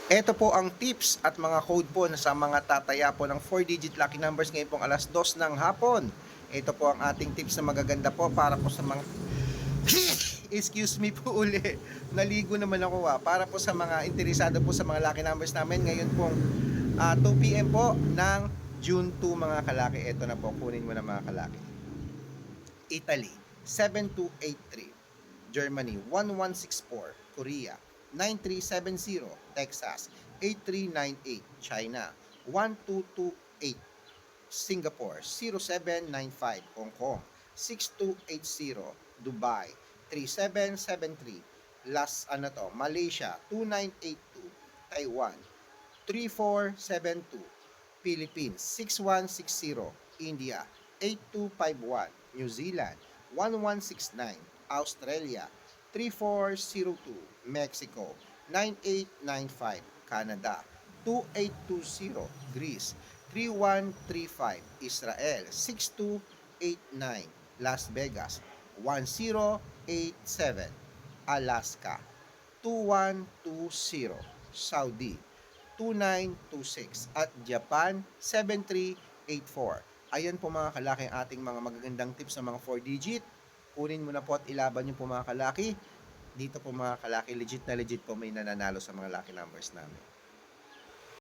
Ito po ang tips at mga code po na sa mga tataya po ng 4-digit lucky numbers ngayon pong 2:00 ng hapon. Ito po ang ating tips na magaganda po para po sa mga excuse me po uli. Naligo naman ako para po sa mga interesado po sa mga lucky numbers namin ngayon pong 2 PM po ng June 2 mga kalaki. Ito na po, kunin mo na mga kalaki. Italy, 7283. Germany, 1164. Korea, 9370. Texas, 8398. China, 1228. Singapore, 0795. Hong Kong, 6280. Dubai, 3773. Malaysia, 2982. Taiwan, 3472. Philippines, 6160. India, 8251. New Zealand, 1169. Australia, 3402. Mexico, 9895. Canada, 2820. Greece, 3135. Israel, 6289. Las Vegas, 1087. Alaska, 2120. Saudi, 2926 at Japan 7384. Ayan po mga kalaki ang ating mga magagandang tips sa mga 4 digit. Kunin mo na po at ilaban nyo po mga kalaki. Dito po mga kalaki, legit na legit po may nananalo sa mga lucky numbers namin.